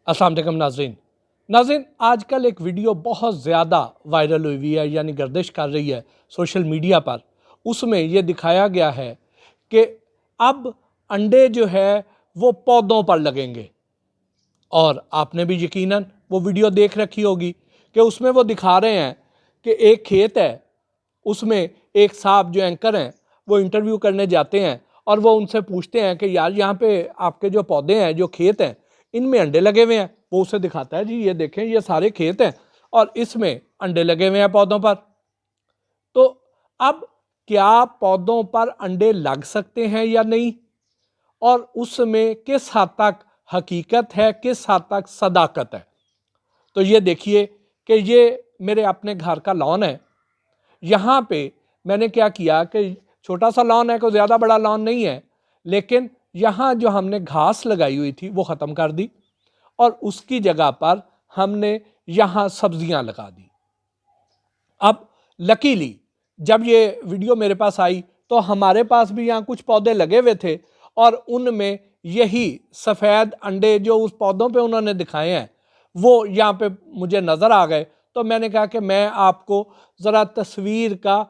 अस्सलाम वालेकुम नाज़रीन, आजकल एक वीडियो बहुत ज़्यादा वायरल हुई है, यानी गर्दिश कर रही है सोशल मीडिया पर। उसमें ये दिखाया गया है कि अब अंडे जो है वो पौधों पर लगेंगे। और आपने भी यकीनन वो वीडियो देख रखी होगी कि उसमें वो दिखा रहे हैं कि एक खेत है, उसमें एक साहब जो एंकर हैं वो इंटरव्यू करने जाते हैं और वो उनसे पूछते हैं कि यार यहाँ पे आपके जो पौधे हैं, जो खेत हैं, इनमें अंडे लगे हुए हैं। वो उसे दिखाता है, जी ये देखें ये सारे खेत हैं और इसमें अंडे लगे हुए हैं पौधों पर। तो अब क्या पौधों पर अंडे लग सकते हैं या नहीं, और उसमें किस हद तक हकीकत है, किस हद तक सदाकत है। तो ये देखिए कि ये मेरे अपने घर का लॉन है। यहाँ पे मैंने क्या किया कि छोटा सा लॉन है, कोई ज़्यादा बड़ा लॉन नहीं है, लेकिन यहाँ जो हमने घास लगाई हुई थी वो ख़त्म कर दी और उसकी जगह पर हमने यहाँ सब्जियाँ लगा दी। अब लकीली जब ये वीडियो मेरे पास आई तो हमारे पास भी यहाँ कुछ पौधे लगे हुए थे और उनमें यही सफ़ेद अंडे जो उस पौधों पे उन्होंने दिखाए हैं वो यहाँ पे मुझे नज़र आ गए। तो मैंने कहा कि मैं आपको ज़रा तस्वीर का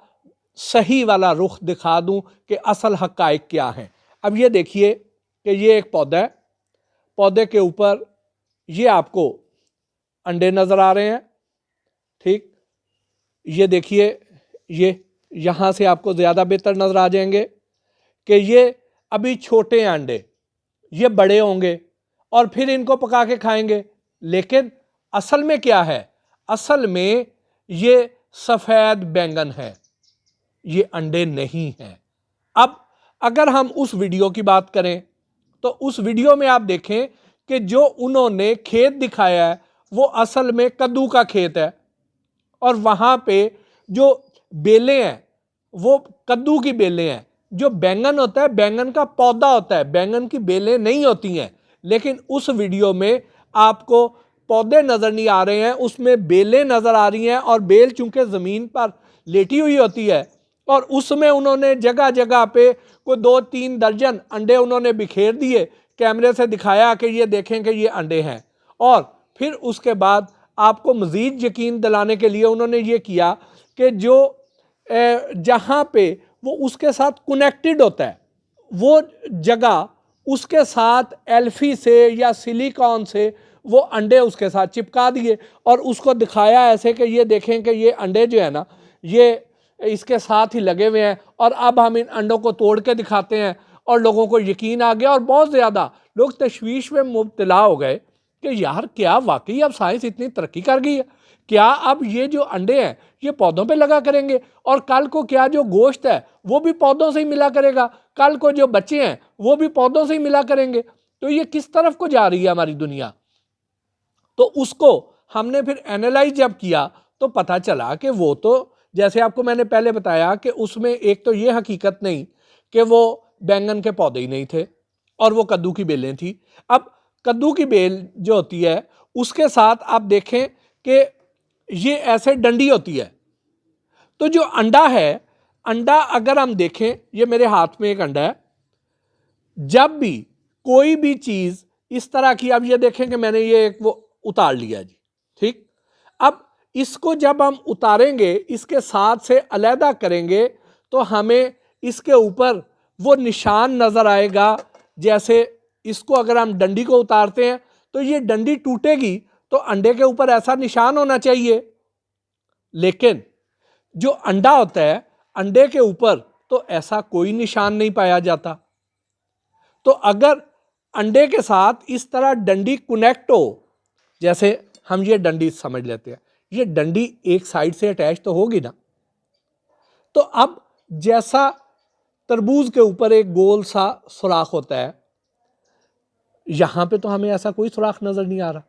सही वाला रुख दिखा दूं कि असल हक़ाइक़ क्या हैं। अब ये देखिए कि ये एक पौधा है, पौधे के ऊपर ये आपको अंडे नज़र आ रहे हैं, ठीक। ये देखिए, ये यहाँ से आपको ज़्यादा बेहतर नज़र आ जाएंगे कि ये अभी छोटे हैं अंडे, ये बड़े होंगे और फिर इनको पका के खाएंगे। लेकिन असल में क्या है, असल में ये सफ़ेद बैंगन है, ये अंडे नहीं हैं। अब अगर हम उस वीडियो की बात करें तो उस वीडियो में आप देखें कि जो उन्होंने खेत दिखाया है वो असल में कद्दू का खेत है और वहाँ पे जो बेलें हैं वो कद्दू की बेलें हैं। जो बैंगन होता है, बैंगन का पौधा होता है, बैंगन की बेलें नहीं होती हैं। लेकिन उस वीडियो में आपको पौधे नज़र नहीं आ रहे हैं, उसमें बेलें नज़र आ रही हैं और बेल चूंकि ज़मीन पर लेटी हुई होती है और उसमें उन्होंने जगह जगह पे कोई 2-3 दर्जन अंडे उन्होंने बिखेर दिए, कैमरे से दिखाया कि ये देखें कि ये अंडे हैं। और फिर उसके बाद आपको मज़ीद यकीन दिलाने के लिए उन्होंने ये किया कि जो जहाँ पे वो उसके साथ कनेक्टेड होता है वो जगह उसके साथ एल्फी से या सिलिकॉन से वो अंडे उसके साथ चिपका दिए और उसको दिखाया ऐसे कि ये देखें कि ये अंडे जो है ना ये इसके साथ ही लगे हुए हैं। और अब हम इन अंडों को तोड़ के दिखाते हैं और लोगों को यकीन आ गया और बहुत ज़्यादा लोग तशवीश में मुब्तला हो गए कि यार क्या वाकई अब साइंस इतनी तरक्की कर गई है, क्या अब ये जो अंडे हैं ये पौधों पे लगा करेंगे और कल को क्या जो गोश्त है वो भी पौधों से ही मिला करेगा, कल को जो बच्चे हैं वो भी पौधों से ही मिला करेंगे। तो ये किस तरफ को जा रही है हमारी दुनिया। तो उसको हमने फिर एनालाइज जब किया तो पता चला कि वो तो जैसे आपको मैंने पहले बताया कि उसमें एक तो ये हकीकत नहीं कि वो बैंगन के पौधे ही नहीं थे और वो कद्दू की बेलें थी। अब कद्दू की बेल जो होती है उसके साथ आप देखें कि ये ऐसे डंडी होती है। तो जो अंडा है, अंडा अगर हम देखें, ये मेरे हाथ में एक अंडा है, जब भी कोई भी चीज़ इस तरह की, अब ये देखें कि मैंने ये एक वो उतार लिया जी, ठीक। अब इसको जब हम उतारेंगे, इसके साथ से अलहदा करेंगे तो हमें इसके ऊपर वो निशान नज़र आएगा। जैसे इसको अगर हम डंडी को उतारते हैं तो ये डंडी टूटेगी तो अंडे के ऊपर ऐसा निशान होना चाहिए, लेकिन जो अंडा होता है अंडे के ऊपर तो ऐसा कोई निशान नहीं पाया जाता। तो अगर अंडे के साथ इस तरह डंडी कनेक्ट हो, जैसे हम ये डंडी समझ लेते हैं, ये डंडी एक साइड से अटैच तो होगी ना। तो अब जैसा तरबूज के ऊपर एक गोल सा सुराख होता है, यहां पे तो हमें ऐसा कोई सुराख नजर नहीं आ रहा।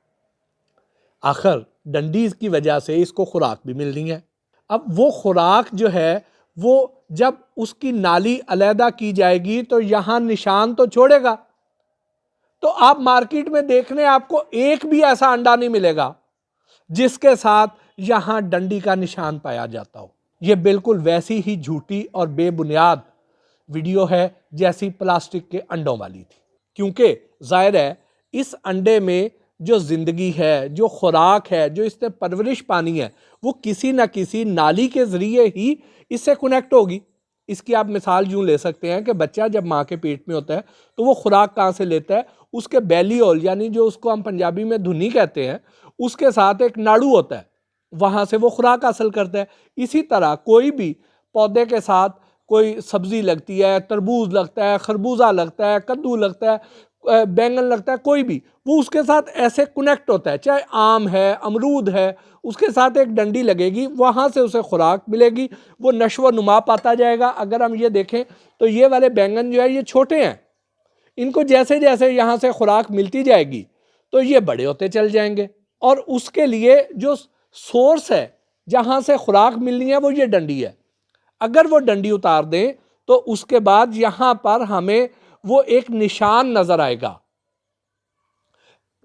आखिर डंडी की वजह से इसको खुराक भी मिल रही है। अब वो खुराक जो है वो जब उसकी नाली अलहदा की जाएगी तो यहां निशान तो छोड़ेगा। तो आप मार्केट में देखने आपको एक भी ऐसा अंडा नहीं मिलेगा जिसके साथ यहां डंडी का निशान पाया जाता हो। यह बिल्कुल वैसी ही झूठी और बेबुनियाद वीडियो है जैसी प्लास्टिक के अंडों वाली थी, क्योंकि जाहिर है इस अंडे में जो ज़िंदगी है, जो खुराक है, जो इसने परवरिश पानी है, वो किसी न किसी नाली के ज़रिए ही इससे कनेक्ट होगी। इसकी आप मिसाल यूँ ले सकते हैं कि बच्चा जब माँ के पेट में होता है तो वो खुराक कहाँ से लेता है, उसके बेली होल यानी जो उसको हम पंजाबी में धुनी कहते हैं, उसके साथ एक नाड़ू होता है, वहाँ से वो खुराक हासिल करता है। इसी तरह कोई भी पौधे के साथ कोई सब्ज़ी लगती है, तरबूज लगता है, खरबूजा लगता है, कद्दू लगता है, बैंगन लगता है, कोई भी, वो उसके साथ ऐसे कनेक्ट होता है। चाहे आम है, अमरूद है, उसके साथ एक डंडी लगेगी, वहाँ से उसे खुराक मिलेगी, वो नशो नुमा पाता जाएगा। अगर हम ये देखें तो ये वाले बैंगन जो है ये छोटे हैं, इनको जैसे जैसे यहाँ से खुराक मिलती जाएगी तो ये बड़े होते चल जाएंगे, और उसके लिए जो सोर्स है जहाँ से खुराक मिलनी है वो ये डंडी है। अगर वो डंडी उतार दें तो उसके बाद यहाँ पर हमें वो एक निशान नजर आएगा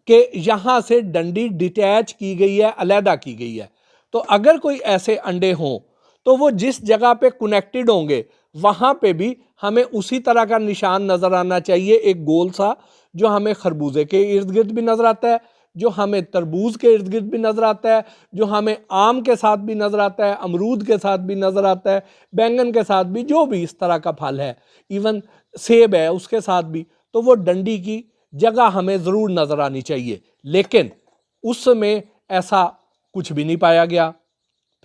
कि यहाँ से डंडी डिटैच की गई है, अलहदा की गई है। तो अगर कोई ऐसे अंडे हों तो वो जिस जगह पे कनेक्टेड होंगे वहाँ पे भी हमें उसी तरह का निशान नज़र आना चाहिए, एक गोल सा, जो हमें खरबूजे के इर्द गिर्द भी नज़र आता है, जो हमें तरबूज के इर्द गिर्द भी नज़र आता है, जो हमें आम के साथ भी नज़र आता है, अमरूद के साथ भी नज़र आता है, बैंगन के साथ भी, जो भी इस तरह का फल है, इवन सेब है उसके साथ भी। तो वो डंडी की जगह हमें ज़रूर नज़र आनी चाहिए, लेकिन उसमें ऐसा कुछ भी नहीं पाया गया।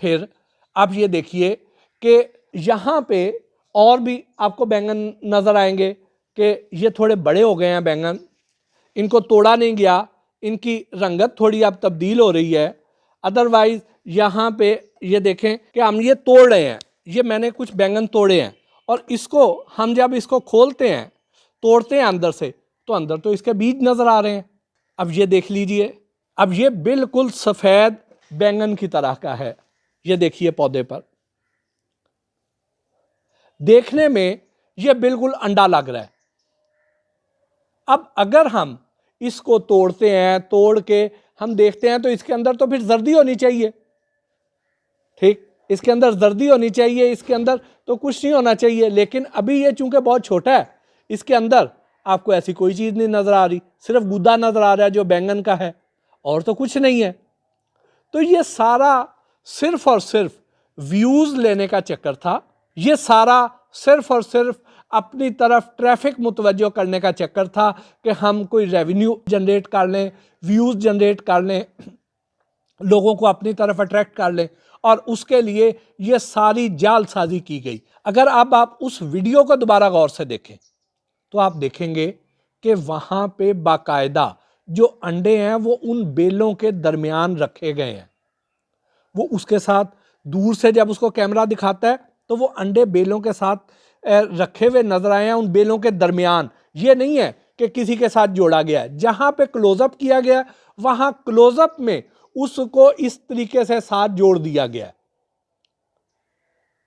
फिर आप ये देखिए कि यहाँ पे और भी आपको बैंगन नज़र आएंगे कि ये थोड़े बड़े हो गए हैं बैंगन, इनको तोड़ा नहीं गया, इनकी रंगत थोड़ी अब तब्दील हो रही है। अदरवाइज यहाँ पे ये देखें कि हम ये तोड़ रहे हैं, ये मैंने कुछ बैंगन तोड़े हैं, और इसको हम जब इसको खोलते हैं, तोड़ते हैं अंदर से, तो अंदर तो इसके बीज नज़र आ रहे हैं। अब ये देख लीजिए, अब ये बिल्कुल सफ़ेद बैंगन की तरह का है। ये देखिए पौधे पर, देखने में ये बिल्कुल अंडा लग रहा है। अब अगर हम इसको तोड़ते हैं, तोड़ के हम देखते हैं तो इसके अंदर तो फिर जर्दी होनी चाहिए, ठीक, इसके अंदर जर्दी होनी चाहिए, इसके अंदर तो कुछ नहीं होना चाहिए। लेकिन अभी ये चूंकि बहुत छोटा है, इसके अंदर आपको ऐसी कोई चीज़ नहीं नज़र आ रही, सिर्फ गुदा नज़र आ रहा है जो बैंगन का है, और तो कुछ नहीं है। तो ये सारा सिर्फ और सिर्फ व्यूज़ लेने का चक्कर था, ये सारा सिर्फ और सिर्फ अपनी तरफ ट्रैफिक मुतवज्जो करने का चक्कर था कि हम कोई रेवेन्यू जनरेट कर लें, व्यूज़ जनरेट कर लें, लोगों को अपनी तरफ अट्रैक्ट कर लें, और उसके लिए ये सारी जालसाजी की गई। अगर अब आप उस वीडियो को दोबारा गौर से देखें तो आप देखेंगे कि वहाँ पे बाकायदा जो अंडे हैं वो उन बेलों के दरमियान रखे गए हैं। वो उसके साथ दूर से जब उसको कैमरा दिखाता है तो वो अंडे बेलों के साथ रखे हुए नजर आए हैं, उन बेलों के दरमियान। ये नहीं है कि किसी के साथ जोड़ा गया है, जहां पे क्लोजअप किया गया वहां क्लोजअप में उसको इस तरीके से साथ जोड़ दिया गया,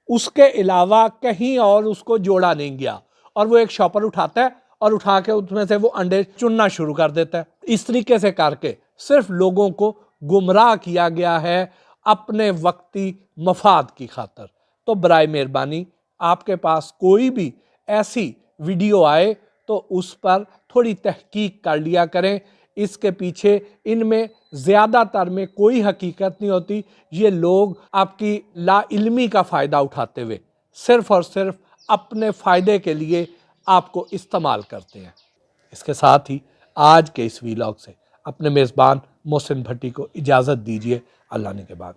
उसके अलावा कहीं और उसको जोड़ा नहीं गया। और वो एक शॉपर उठाता है और उठा के उसमें से वो अंडे चुनना शुरू कर देता है। इस तरीके से करके सिर्फ लोगों को गुमराह किया गया है अपने वक्ती मफाद की खातर। तो बराए मेहरबानी आपके पास कोई भी ऐसी वीडियो आए तो उस पर थोड़ी तहकीक कर लिया करें। इसके पीछे इनमें ज़्यादातर में कोई हकीकत नहीं होती। ये लोग आपकी लाइल्मी का फ़ायदा उठाते हुए सिर्फ़ और सिर्फ अपने फ़ायदे के लिए आपको इस्तेमाल करते हैं। इसके साथ ही आज के इस वीलॉग से अपने मेज़बान मोहसिन भट्टी को इजाज़त दीजिए। अल्लाह ने के बाद।